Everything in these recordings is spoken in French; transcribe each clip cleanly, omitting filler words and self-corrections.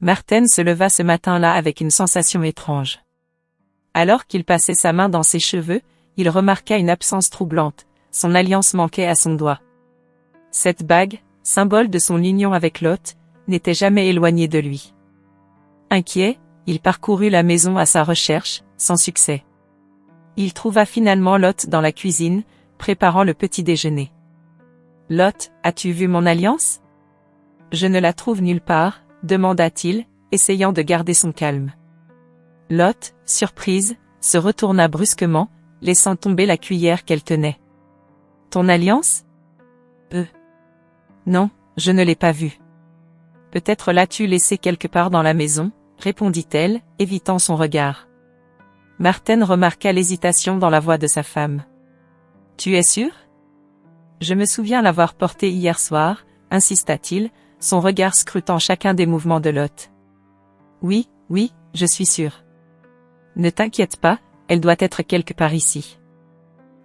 Marten se leva ce matin-là avec une sensation étrange. Alors qu'il passait sa main dans ses cheveux, il remarqua une absence troublante, son alliance manquait à son doigt. Cette bague, symbole de son union avec Lot, n'était jamais éloignée de lui. Inquiet, il parcourut la maison à sa recherche, sans succès. Il trouva finalement Lot dans la cuisine, préparant le petit déjeuner. « Lot, as-tu vu mon alliance ? » « Je ne la trouve nulle part, » demanda-t-il, essayant de garder son calme. Lot, surprise, se retourna brusquement, laissant tomber la cuillère qu'elle tenait. « Ton alliance ? » Non, je ne l'ai pas vue. »« Peut-être l'as-tu laissée quelque part dans la maison, » répondit-elle, évitant son regard. Marten remarqua l'hésitation dans la voix de sa femme. « Tu es sûr ? » « Je me souviens l'avoir portée hier soir, » insista-t-il, son regard scrutant chacun des mouvements de Lot. « Oui, je suis sûr. »« Ne t'inquiète pas, elle doit être quelque part ici. »«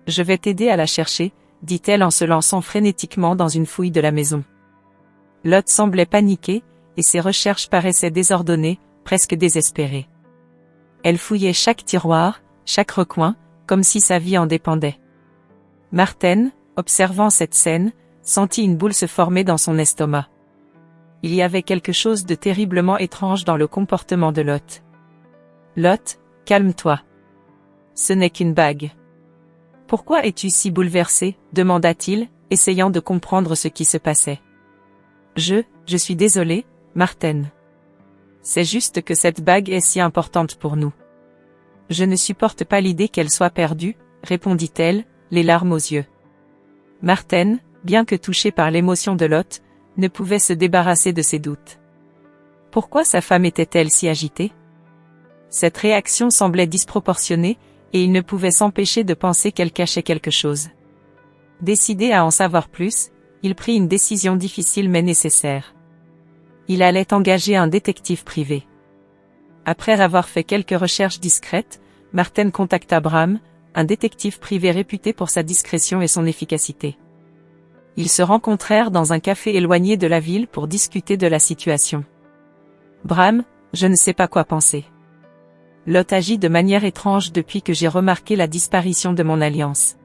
Je vais t'aider à la chercher, » dit-elle en se lançant frénétiquement dans une fouille de la maison. Lot semblait paniqué, et ses recherches paraissaient désordonnées, presque désespérées. Elle fouillait chaque tiroir, chaque recoin, comme si sa vie en dépendait. Marten, observant cette scène, sentit une boule se former dans son estomac. Il y avait quelque chose de terriblement étrange dans le comportement de Lot. « Lot, calme-toi. Ce n'est qu'une bague. »« Pourquoi es-tu si bouleversé ?» demanda-t-il, essayant de comprendre ce qui se passait. « Je suis désolé, Marten. C'est juste que cette bague est si importante pour nous. Je ne supporte pas l'idée qu'elle soit perdue, » répondit-elle, les larmes aux yeux. Marten, bien que touché par l'émotion de Lot, ne pouvait se débarrasser de ses doutes. Pourquoi sa femme était-elle si agitée ? Cette réaction semblait disproportionnée, et il ne pouvait s'empêcher de penser qu'elle cachait quelque chose. Décidé à en savoir plus, il prit une décision difficile mais nécessaire. Il allait engager un détective privé. Après avoir fait quelques recherches discrètes, Marten contacta Bram, un détective privé réputé pour sa discrétion et son efficacité. Ils se rencontrèrent dans un café éloigné de la ville pour discuter de la situation. « Bram, je ne sais pas quoi penser. Lot agit de manière étrange depuis que j'ai remarqué la disparition de mon alliance.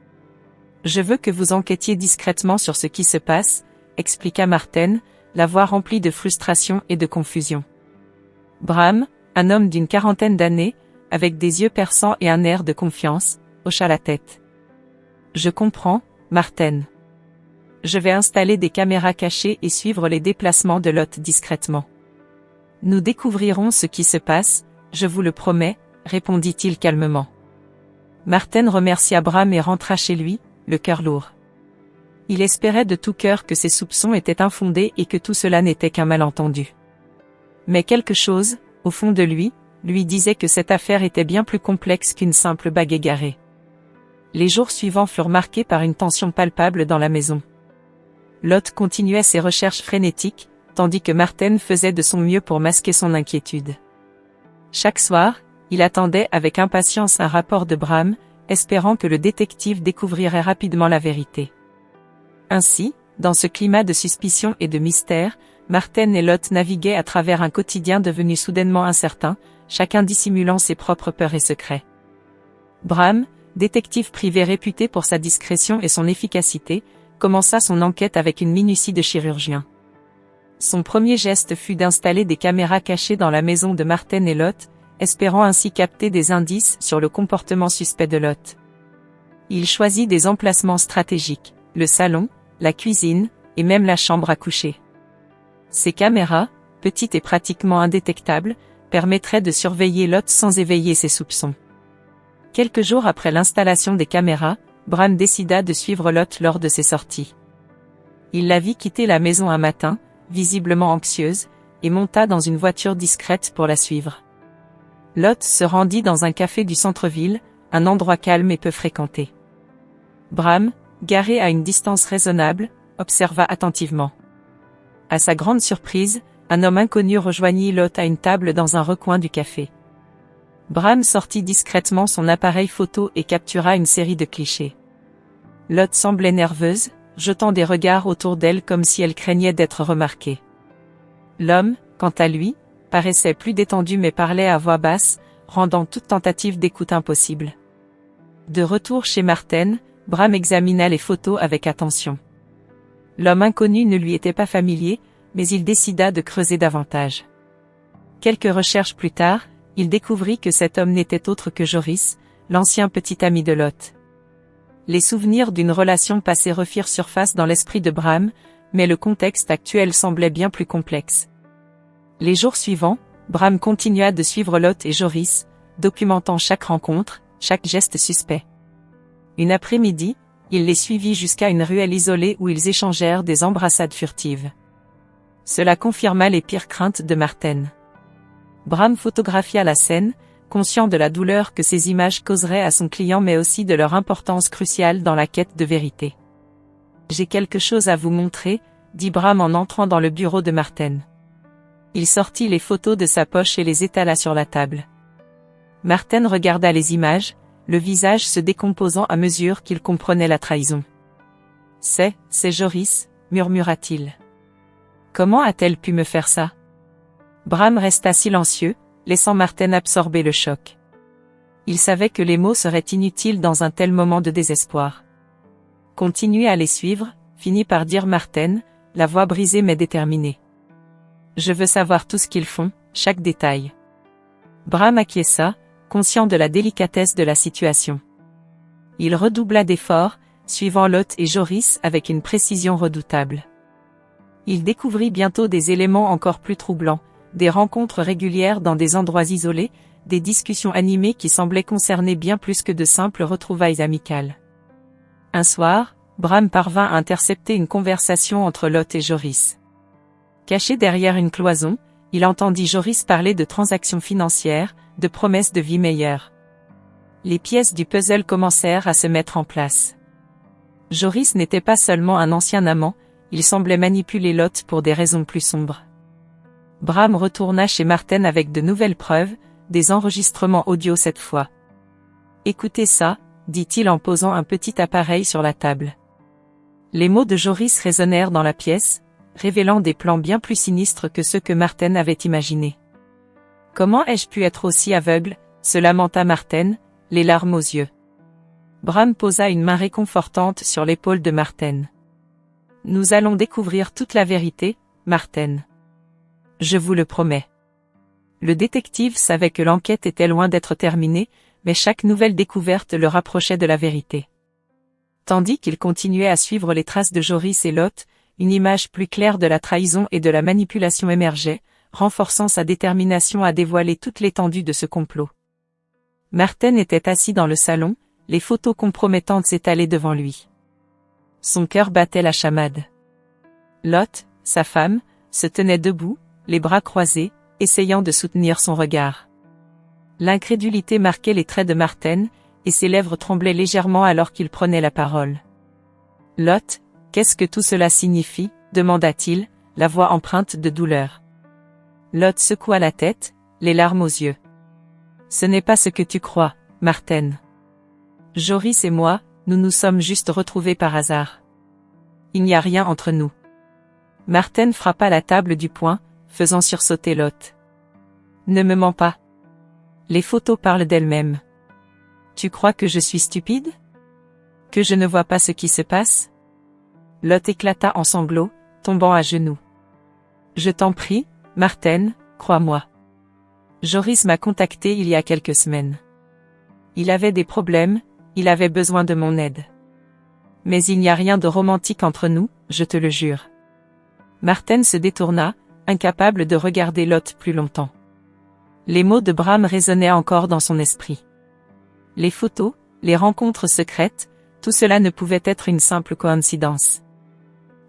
Je veux que vous enquêtiez discrètement sur ce qui se passe, » expliqua Marten, la voix remplie de frustration et de confusion. Bram, un homme d'une quarantaine d'années, avec des yeux perçants et un air de confiance, hocha la tête. « Je comprends, Marten. Je vais installer des caméras cachées et suivre les déplacements de Lot discrètement. Nous découvrirons ce qui se passe, je vous le promets, » répondit-il calmement. Marten remercia Bram et rentra chez lui, le cœur lourd. Il espérait de tout cœur que ses soupçons étaient infondés et que tout cela n'était qu'un malentendu. Mais quelque chose, au fond de lui disait que cette affaire était bien plus complexe qu'une simple bague égarée. Les jours suivants furent marqués par une tension palpable dans la maison. Lot continuait ses recherches frénétiques, tandis que Marten faisait de son mieux pour masquer son inquiétude. Chaque soir, il attendait avec impatience un rapport de Bram, espérant que le détective découvrirait rapidement la vérité. Ainsi, dans ce climat de suspicion et de mystère, Marten et Lot naviguaient à travers un quotidien devenu soudainement incertain, chacun dissimulant ses propres peurs et secrets. Bram, détective privé réputé pour sa discrétion et son efficacité, commença son enquête avec une minutie de chirurgien. Son premier geste fut d'installer des caméras cachées dans la maison de Marten et Lot, espérant ainsi capter des indices sur le comportement suspect de Lot. Il choisit des emplacements stratégiques, le salon, la cuisine, et même la chambre à coucher. Ces caméras, petites et pratiquement indétectables, permettraient de surveiller Lot sans éveiller ses soupçons. Quelques jours après l'installation des caméras, Bram décida de suivre Lot lors de ses sorties. Il la vit quitter la maison un matin, visiblement anxieuse, et monta dans une voiture discrète pour la suivre. Lot se rendit dans un café du centre-ville, un endroit calme et peu fréquenté. Bram, garé à une distance raisonnable, observa attentivement. À sa grande surprise, un homme inconnu rejoignit Lot à une table dans un recoin du café. Bram sortit discrètement son appareil photo et captura une série de clichés. Lot semblait nerveuse, jetant des regards autour d'elle comme si elle craignait d'être remarquée. L'homme, quant à lui, paraissait plus détendu mais parlait à voix basse, rendant toute tentative d'écoute impossible. De retour chez Marthen, Bram examina les photos avec attention. L'homme inconnu ne lui était pas familier, mais il décida de creuser davantage. Quelques recherches plus tard, il découvrit que cet homme n'était autre que Joris, l'ancien petit ami de Lot. Les souvenirs d'une relation passée refirent surface dans l'esprit de Bram, mais le contexte actuel semblait bien plus complexe. Les jours suivants, Bram continua de suivre Lot et Joris, documentant chaque rencontre, chaque geste suspect. Une après-midi, il les suivit jusqu'à une ruelle isolée où ils échangèrent des embrassades furtives. Cela confirma les pires craintes de Marthen. Bram photographia la scène, conscient de la douleur que ces images causeraient à son client mais aussi de leur importance cruciale dans la quête de vérité. « J'ai quelque chose à vous montrer », dit Bram en entrant dans le bureau de Marthen. Il sortit les photos de sa poche et les étala sur la table. Marthen regarda les images, le visage se décomposant à mesure qu'il comprenait la trahison. « C'est Joris », murmura-t-il. « Comment a-t-elle pu me faire ça ?» Bram resta silencieux, laissant Marthen absorber le choc. Il savait que les mots seraient inutiles dans un tel moment de désespoir. « Continuez à les suivre », finit par dire Marthen, la voix brisée mais déterminée. « Je veux savoir tout ce qu'ils font, chaque détail. » Bram acquiesça, conscient de la délicatesse de la situation. Il redoubla d'efforts, suivant Lot et Joris avec une précision redoutable. Il découvrit bientôt des éléments encore plus troublants, des rencontres régulières dans des endroits isolés, des discussions animées qui semblaient concerner bien plus que de simples retrouvailles amicales. Un soir, Bram parvint à intercepter une conversation entre Lot et Joris. Caché derrière une cloison, il entendit Joris parler de transactions financières, de promesses de vie meilleure. Les pièces du puzzle commencèrent à se mettre en place. Joris n'était pas seulement un ancien amant, il semblait manipuler Lot pour des raisons plus sombres. Bram retourna chez Marthen avec de nouvelles preuves, des enregistrements audio cette fois. « Écoutez ça », dit-il en posant un petit appareil sur la table. Les mots de Joris résonnèrent dans la pièce, révélant des plans bien plus sinistres que ceux que Marthen avait imaginés. « Comment ai-je pu être aussi aveugle ?» se lamenta Marthen, les larmes aux yeux. Bram posa une main réconfortante sur l'épaule de Marthen. « Nous allons découvrir toute la vérité, Marthen. Je vous le promets. » Le détective savait que l'enquête était loin d'être terminée, mais chaque nouvelle découverte le rapprochait de la vérité. Tandis qu'il continuait à suivre les traces de Joris et Lot, une image plus claire de la trahison et de la manipulation émergeait, renforçant sa détermination à dévoiler toute l'étendue de ce complot. Marthen était assis dans le salon, les photos compromettantes s'étalaient devant lui. Son cœur battait la chamade. Lot, sa femme, se tenait debout, les bras croisés, essayant de soutenir son regard. L'incrédulité marquait les traits de Marthen, et ses lèvres tremblaient légèrement alors qu'il prenait la parole. « Lot, qu'est-ce que tout cela signifie ?» demanda-t-il, la voix empreinte de douleur. Lot secoua la tête, les larmes aux yeux. « Ce n'est pas ce que tu crois, Marthen. Joris et moi, nous nous sommes juste retrouvés par hasard. Il n'y a rien entre nous. » Marthen frappa la table du poing, faisant sursauter Lot. « Ne me mens pas. Les photos parlent d'elles-mêmes. Tu crois que je suis stupide? Que je ne vois pas ce qui se passe? » Lot éclata en sanglots, tombant à genoux. « Je t'en prie, Marthen, crois-moi. Joris m'a contacté il y a quelques semaines. Il avait des problèmes, il avait besoin de mon aide. Mais il n'y a rien de romantique entre nous, je te le jure. » Marthen se détourna, incapable de regarder Lot plus longtemps. Les mots de Bram résonnaient encore dans son esprit. Les photos, les rencontres secrètes, tout cela ne pouvait être une simple coïncidence.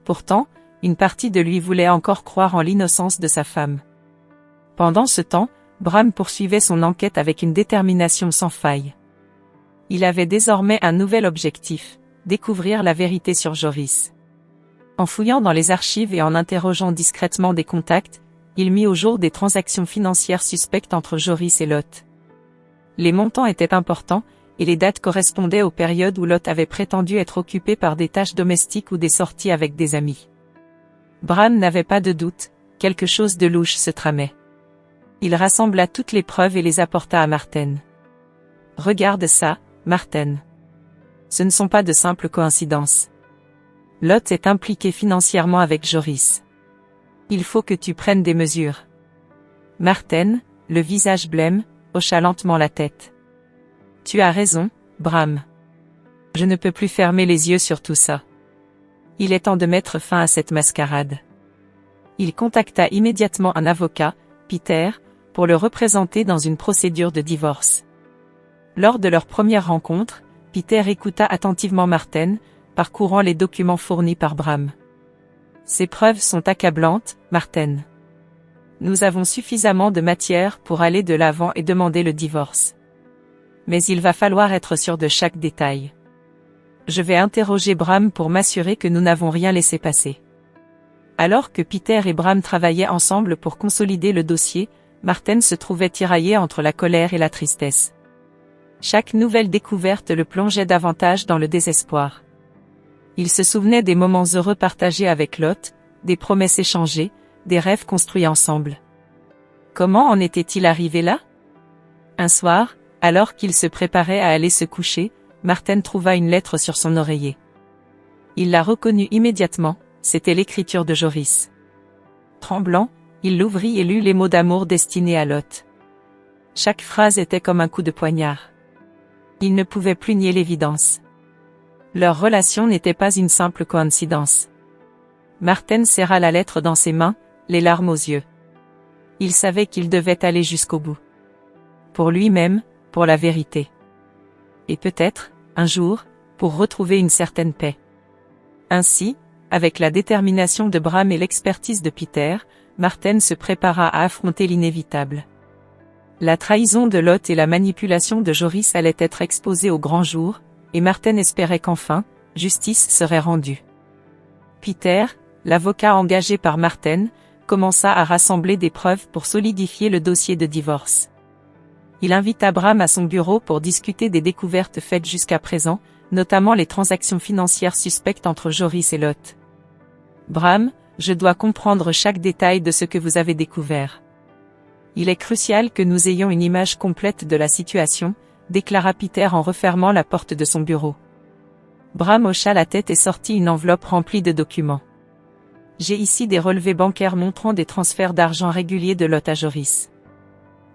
Pourtant, une partie de lui voulait encore croire en l'innocence de sa femme. Pendant ce temps, Bram poursuivait son enquête avec une détermination sans faille. Il avait désormais un nouvel objectif, découvrir la vérité sur Joris. En fouillant dans les archives et en interrogeant discrètement des contacts, il mit au jour des transactions financières suspectes entre Joris et Lot. Les montants étaient importants, et les dates correspondaient aux périodes où Lot avait prétendu être occupé par des tâches domestiques ou des sorties avec des amis. Bram n'avait pas de doute, quelque chose de louche se tramait. Il rassembla toutes les preuves et les apporta à Marthen. Regarde ça, Marthen. Ce ne sont pas de simples coïncidences. Lot est impliqué financièrement avec Joris. Il faut que tu prennes des mesures. Marthen, le visage blême, hocha lentement la tête. Tu as raison, Bram. Je ne peux plus fermer les yeux sur tout ça. Il est temps de mettre fin à cette mascarade. Il contacta immédiatement un avocat, Peter, pour le représenter dans une procédure de divorce. Lors de leur première rencontre, Peter écouta attentivement Marthen, parcourant les documents fournis par Bram. Ces preuves sont accablantes, Marthen. Nous avons suffisamment de matière pour aller de l'avant et demander le divorce. Mais il va falloir être sûr de chaque détail. Je vais interroger Bram pour m'assurer que nous n'avons rien laissé passer. Alors que Peter et Bram travaillaient ensemble pour consolider le dossier, Marthen se trouvait tiraillé entre la colère et la tristesse. Chaque nouvelle découverte le plongeait davantage dans le désespoir. Il se souvenait des moments heureux partagés avec Lot, des promesses échangées, des rêves construits ensemble. Comment en était-il arrivé là? Un soir, alors qu'il se préparait à aller se coucher, Marthen trouva une lettre sur son oreiller. Il la reconnut immédiatement, c'était l'écriture de Joris. Tremblant, il l'ouvrit et lut les mots d'amour destinés à Lot. Chaque phrase était comme un coup de poignard. Il ne pouvait plus nier l'évidence. Leur relation n'était pas une simple coïncidence. Marthen serra la lettre dans ses mains, les larmes aux yeux. Il savait qu'il devait aller jusqu'au bout. Pour lui-même, pour la vérité. Et peut-être, un jour, pour retrouver une certaine paix. Ainsi, avec la détermination de Bram et l'expertise de Peter, Marthen se prépara à affronter l'inévitable. La trahison de Lot et la manipulation de Joris allaient être exposées au grand jour, et Marthen espérait qu'enfin, justice serait rendue. Peter, l'avocat engagé par Marthen, commença à rassembler des preuves pour solidifier le dossier de divorce. Il invita Bram à son bureau pour discuter des découvertes faites jusqu'à présent, notamment les transactions financières suspectes entre Joris et Lot. Bram, je dois comprendre chaque détail de ce que vous avez découvert. Il est crucial que nous ayons une image complète de la situation, déclara Peter en refermant la porte de son bureau. Bram hocha la tête et sortit une enveloppe remplie de documents. J'ai ici des relevés bancaires montrant des transferts d'argent réguliers de Lot à Joris.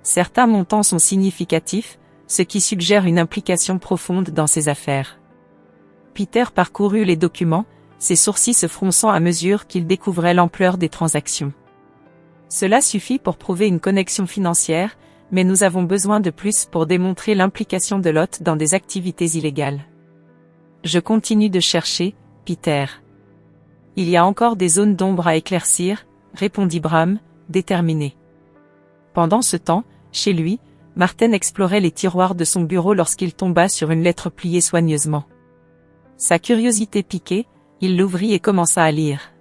Certains montants sont significatifs, ce qui suggère une implication profonde dans ces affaires. Peter parcourut les documents, ses sourcils se fronçant à mesure qu'il découvrait l'ampleur des transactions. Cela suffit pour prouver une connexion financière, mais nous avons besoin de plus pour démontrer l'implication de Lot dans des activités illégales. Je continue de chercher, Peter. Il y a encore des zones d'ombre à éclaircir, répondit Bram, déterminé. Pendant ce temps, chez lui, Marthen explorait les tiroirs de son bureau lorsqu'il tomba sur une lettre pliée soigneusement. Sa curiosité piquée, il l'ouvrit et commença à lire.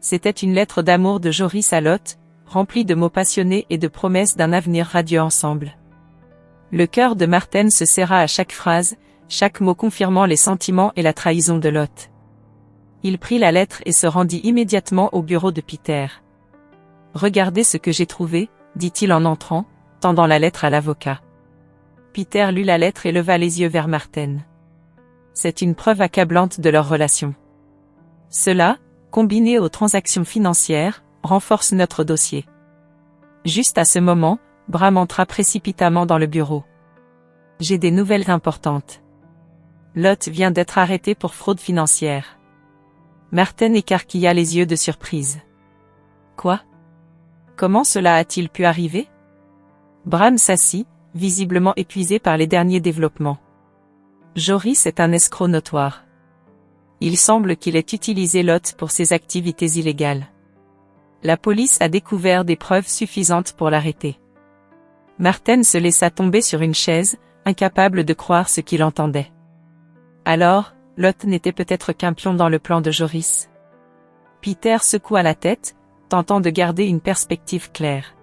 C'était une lettre d'amour de Joris à Lot, remplie de mots passionnés et de promesses d'un avenir radieux ensemble. Le cœur de Marthen se serra à chaque phrase, chaque mot confirmant les sentiments et la trahison de Lot. Il prit la lettre et se rendit immédiatement au bureau de Peter. « Regardez ce que j'ai trouvé », dit-il en entrant, tendant la lettre à l'avocat. Peter lut la lettre et leva les yeux vers Marthen. C'est une preuve accablante de leur relation. Cela, combiné aux transactions financières, renforce notre dossier. Juste à ce moment, Bram entra précipitamment dans le bureau. J'ai des nouvelles importantes. Lot vient d'être arrêté pour fraude financière. Marthen écarquilla les yeux de surprise. Quoi? Comment cela a-t-il pu arriver? Bram s'assit, visiblement épuisé par les derniers développements. Joris est un escroc notoire. Il semble qu'il ait utilisé Lot pour ses activités illégales. La police a découvert des preuves suffisantes pour l'arrêter. Marthen se laissa tomber sur une chaise, incapable de croire ce qu'il entendait. Alors, Lot n'était peut-être qu'un pion dans le plan de Joris. Peter secoua la tête, tentant de garder une perspective claire.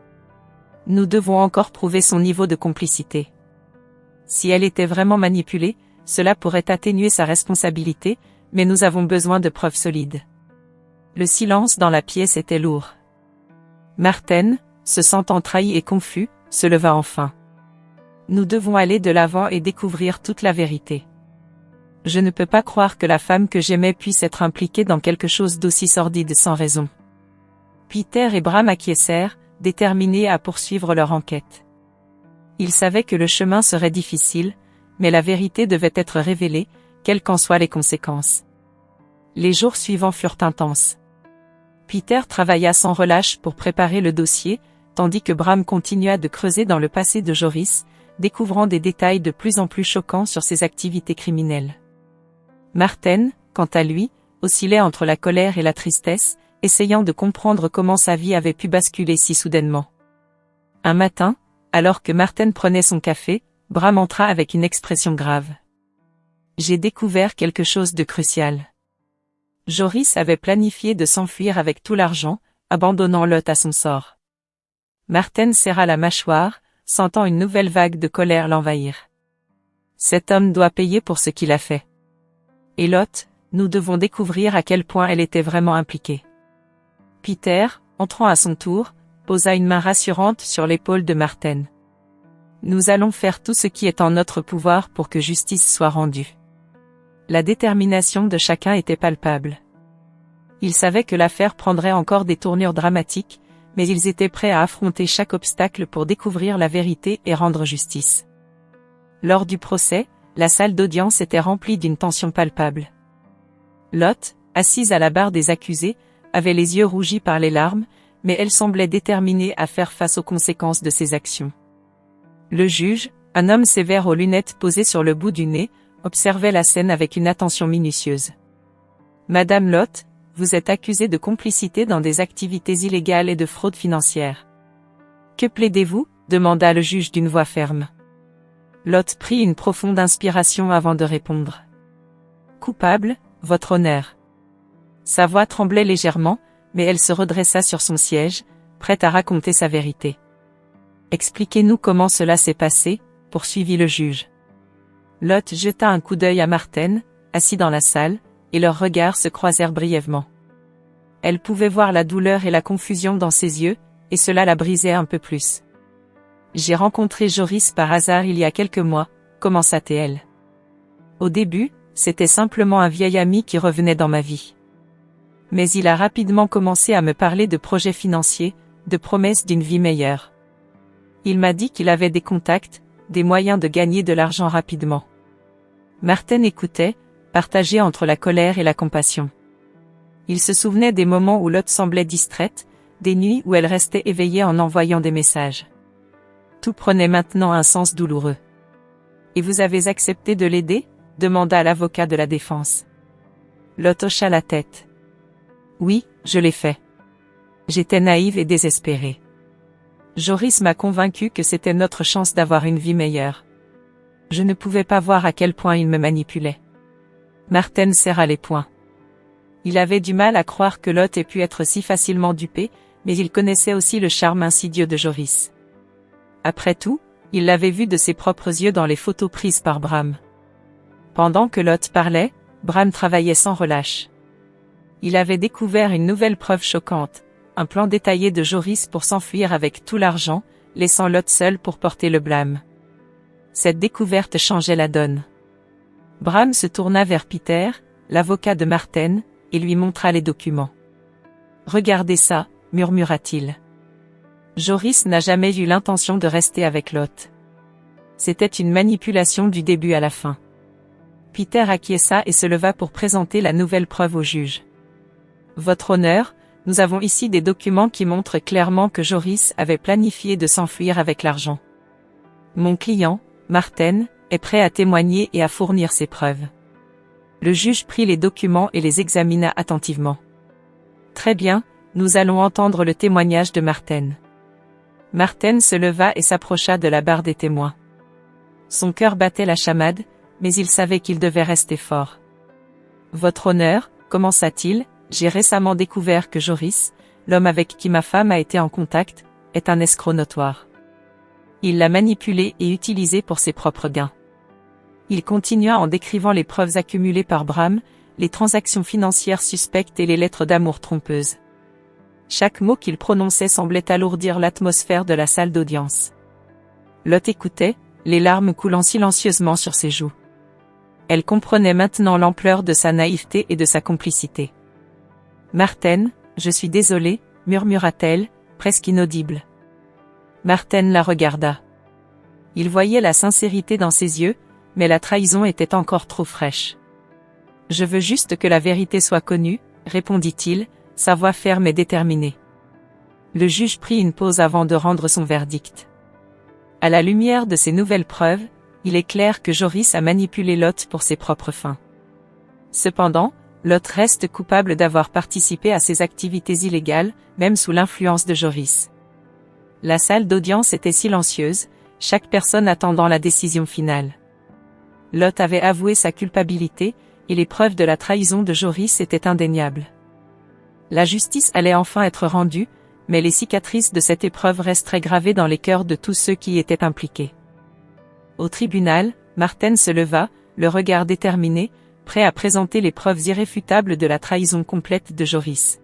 Nous devons encore prouver son niveau de complicité. Si elle était vraiment manipulée, cela pourrait atténuer sa responsabilité, mais nous avons besoin de preuves solides. Le silence dans la pièce était lourd. Marthen, se sentant trahi et confus, se leva enfin. Nous devons aller de l'avant et découvrir toute la vérité. Je ne peux pas croire que la femme que j'aimais puisse être impliquée dans quelque chose d'aussi sordide sans raison. Peter et Bram acquiescèrent, déterminés à poursuivre leur enquête. Ils savaient que le chemin serait difficile, mais la vérité devait être révélée, quelles qu'en soient les conséquences. Les jours suivants furent intenses. Peter travailla sans relâche pour préparer le dossier, tandis que Bram continua de creuser dans le passé de Joris, découvrant des détails de plus en plus choquants sur ses activités criminelles. Marten, quant à lui, oscillait entre la colère et la tristesse, essayant de comprendre comment sa vie avait pu basculer si soudainement. Un matin, alors que Marten prenait son café, Bram entra avec une expression grave. « J'ai découvert quelque chose de crucial. » Joris avait planifié de s'enfuir avec tout l'argent, abandonnant Lot à son sort. Marten serra la mâchoire, sentant une nouvelle vague de colère l'envahir. Cet homme doit payer pour ce qu'il a fait. Et Lot, nous devons découvrir à quel point elle était vraiment impliquée. Peter, entrant à son tour, posa une main rassurante sur l'épaule de Marten. Nous allons faire tout ce qui est en notre pouvoir pour que justice soit rendue. La détermination de chacun était palpable. Ils savaient que l'affaire prendrait encore des tournures dramatiques, mais ils étaient prêts à affronter chaque obstacle pour découvrir la vérité et rendre justice. Lors du procès, la salle d'audience était remplie d'une tension palpable. Lot, assise à la barre des accusés, avait les yeux rougis par les larmes, mais elle semblait déterminée à faire face aux conséquences de ses actions. Le juge, un homme sévère aux lunettes posées sur le bout du nez, observait la scène avec une attention minutieuse. « Madame Lot, vous êtes accusée de complicité dans des activités illégales et de fraude financière. »« Que plaidez-vous » demanda le juge d'une voix ferme. Lot prit une profonde inspiration avant de répondre. « Coupable, votre honneur. » Sa voix tremblait légèrement, mais elle se redressa sur son siège, prête à raconter sa vérité. « Expliquez-nous comment cela s'est passé, » poursuivit le juge. Lot jeta un coup d'œil à Marten, assis dans la salle, et leurs regards se croisèrent brièvement. Elle pouvait voir la douleur et la confusion dans ses yeux, et cela la brisait un peu plus. « J'ai rencontré Joris par hasard il y a quelques mois, » commença-t-elle. Au début, c'était simplement un vieil ami qui revenait dans ma vie. Mais il a rapidement commencé à me parler de projets financiers, de promesses d'une vie meilleure. Il m'a dit qu'il avait des contacts, des moyens de gagner de l'argent rapidement. Marten écoutait, partagé entre la colère et la compassion. Il se souvenait des moments où Lot semblait distraite, des nuits où elle restait éveillée en envoyant des messages. Tout prenait maintenant un sens douloureux. « Et vous avez accepté de l'aider » demanda l'avocat de la défense. Lot hocha la tête. « Oui, je l'ai fait. J'étais naïve et désespérée. Joris m'a convaincu que c'était notre chance d'avoir une vie meilleure. Je ne pouvais pas voir à quel point il me manipulait. » Marten serra les poings. Il avait du mal à croire que Lot ait pu être si facilement dupé, mais il connaissait aussi le charme insidieux de Joris. Après tout, il l'avait vu de ses propres yeux dans les photos prises par Bram. Pendant que Lot parlait, Bram travaillait sans relâche. Il avait découvert une nouvelle preuve choquante, un plan détaillé de Joris pour s'enfuir avec tout l'argent, laissant Lot seul pour porter le blâme. Cette découverte changeait la donne. Bram se tourna vers Peter, l'avocat de Marten, et lui montra les documents. « Regardez ça » murmura-t-il. Joris n'a jamais eu l'intention de rester avec Lot. C'était une manipulation du début à la fin. Peter acquiesça et se leva pour présenter la nouvelle preuve au juge. « Votre honneur, nous avons ici des documents qui montrent clairement que Joris avait planifié de s'enfuir avec l'argent. Mon client, Marten, est prêt à témoigner et à fournir ses preuves. » Le juge prit les documents et les examina attentivement. « Très bien, nous allons entendre le témoignage de Marten. » Marten se leva et s'approcha de la barre des témoins. Son cœur battait la chamade, mais il savait qu'il devait rester fort. « Votre honneur, » commença-t-il, « j'ai récemment découvert que Joris, l'homme avec qui ma femme a été en contact, est un escroc notoire. Il l'a manipulé et utilisé pour ses propres gains. » Il continua en décrivant les preuves accumulées par Bram, les transactions financières suspectes et les lettres d'amour trompeuses. Chaque mot qu'il prononçait semblait alourdir l'atmosphère de la salle d'audience. Lot écoutait, les larmes coulant silencieusement sur ses joues. Elle comprenait maintenant l'ampleur de sa naïveté et de sa complicité. « Martine, je suis désolée, murmura-t-elle, presque inaudible. Martine la regarda. Il voyait la sincérité dans ses yeux, mais la trahison était encore trop fraîche. « Je veux juste que la vérité soit connue, » répondit-il, sa voix ferme et déterminée. Le juge prit une pause avant de rendre son verdict. À la lumière de ces nouvelles preuves, il est clair que Joris a manipulé Lot pour ses propres fins. Cependant, Lot reste coupable d'avoir participé à ces activités illégales, même sous l'influence de Joris. La salle d'audience était silencieuse, chaque personne attendant la décision finale. Lot avait avoué sa culpabilité, et les preuves de la trahison de Joris étaient indéniables. La justice allait enfin être rendue, mais les cicatrices de cette épreuve resteraient gravées dans les cœurs de tous ceux qui y étaient impliqués. Au tribunal, Martine se leva, le regard déterminé, prêt à présenter les preuves irréfutables de la trahison complète de Joris.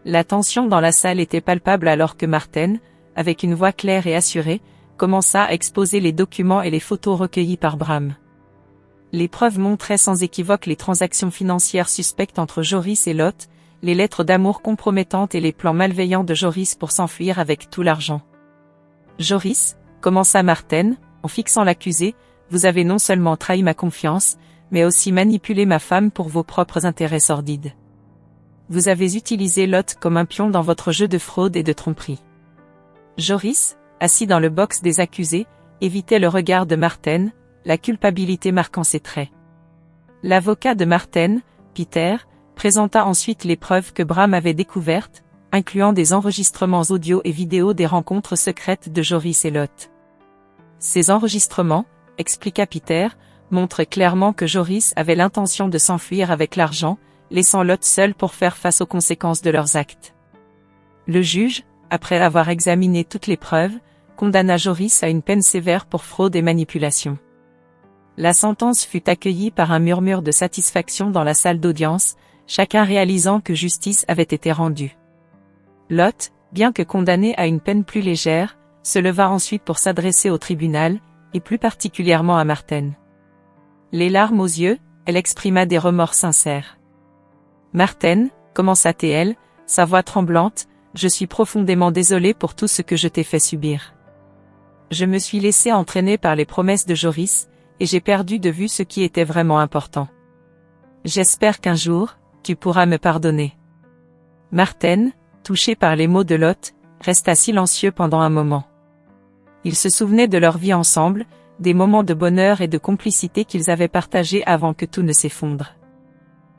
La tension dans la salle était palpable alors que Martine, avec une voix claire et assurée, commença à exposer les documents et les photos recueillis par Bram. Les preuves montraient sans équivoque les transactions financières suspectes entre Joris et Lot, les lettres d'amour compromettantes et les plans malveillants de Joris pour s'enfuir avec tout l'argent. « Joris, » commença Martine, en fixant l'accusé, « vous avez non seulement trahi ma confiance, mais aussi manipulé ma femme pour vos propres intérêts sordides. Vous avez utilisé Lot comme un pion dans votre jeu de fraude et de tromperie. » Joris, assis dans le box des accusés, évitait le regard de Martine, la culpabilité marquant ses traits. L'avocat de Martine, Peter, présenta ensuite les preuves que Bram avait découvertes, incluant des enregistrements audio et vidéo des rencontres secrètes de Joris et Lot. Ces enregistrements, expliqua Peter, montrent clairement que Joris avait l'intention de s'enfuir avec l'argent, laissant Lot seul pour faire face aux conséquences de leurs actes. Le juge, après avoir examiné toutes les preuves, condamna Joris à une peine sévère pour fraude et manipulation. La sentence fut accueillie par un murmure de satisfaction dans la salle d'audience, chacun réalisant que justice avait été rendue. Lot, bien que condamné à une peine plus légère, se leva ensuite pour s'adresser au tribunal, et plus particulièrement à Martine. Les larmes aux yeux, elle exprima des remords sincères. « Martine, » commença-t-elle, sa voix tremblante, « je suis profondément désolée pour tout ce que je t'ai fait subir. Je me suis laissée entraîner par les promesses de Joris, et j'ai perdu de vue ce qui était vraiment important. J'espère qu'un jour, tu pourras me pardonner. » Martine, touché par les mots de Lot, resta silencieux pendant un moment. Ils se souvenaient de leur vie ensemble, des moments de bonheur et de complicité qu'ils avaient partagés avant que tout ne s'effondre.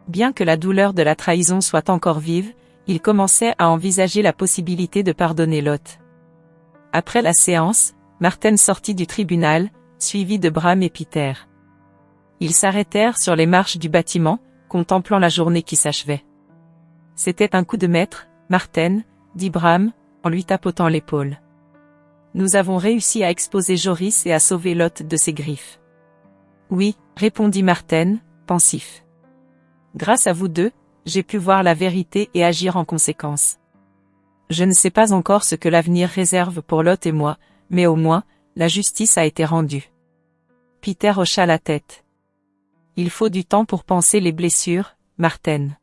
Bien que la douleur de la trahison soit encore vive, ils commençaient à envisager la possibilité de pardonner Lot. Après la séance, Martine sortit du tribunal, suivi de Bram et Peter. Ils s'arrêtèrent sur les marches du bâtiment, contemplant la journée qui s'achevait. « C'était un coup de maître, Martine, » dit Bram, en lui tapotant l'épaule. « Nous avons réussi à exposer Joris et à sauver Lot de ses griffes. »« Oui, » répondit Martine, pensif. « Grâce à vous deux, j'ai pu voir la vérité et agir en conséquence. Je ne sais pas encore ce que l'avenir réserve pour Lot et moi, mais au moins, la justice a été rendue. » Peter hocha la tête. « Il faut du temps pour panser les blessures, Martine.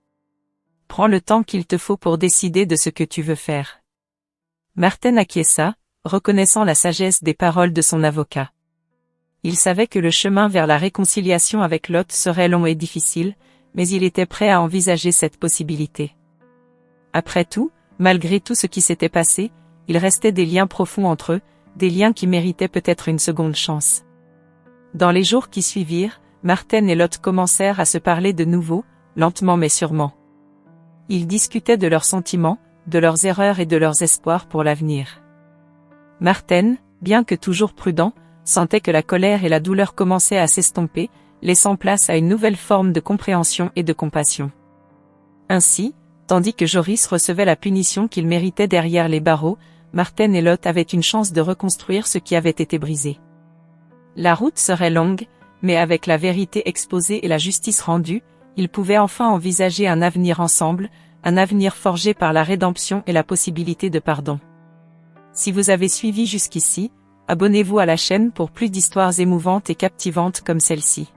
Prends le temps qu'il te faut pour décider de ce que tu veux faire. » Martine acquiesça, reconnaissant la sagesse des paroles de son avocat. Il savait que le chemin vers la réconciliation avec Lot serait long et difficile, mais il était prêt à envisager cette possibilité. Après tout, malgré tout ce qui s'était passé, il restait des liens profonds entre eux, des liens qui méritaient peut-être une seconde chance. Dans les jours qui suivirent, Martine et Lot commencèrent à se parler de nouveau, lentement mais sûrement. Ils discutaient de leurs sentiments, de leurs erreurs et de leurs espoirs pour l'avenir. Martine, bien que toujours prudent, sentait que la colère et la douleur commençaient à s'estomper, laissant place à une nouvelle forme de compréhension et de compassion. Ainsi, tandis que Joris recevait la punition qu'il méritait derrière les barreaux, Martine et Lot avaient une chance de reconstruire ce qui avait été brisé. La route serait longue, mais avec la vérité exposée et la justice rendue, ils pouvaient enfin envisager un avenir ensemble, un avenir forgé par la rédemption et la possibilité de pardon. Si vous avez suivi jusqu'ici, abonnez-vous à la chaîne pour plus d'histoires émouvantes et captivantes comme celle-ci.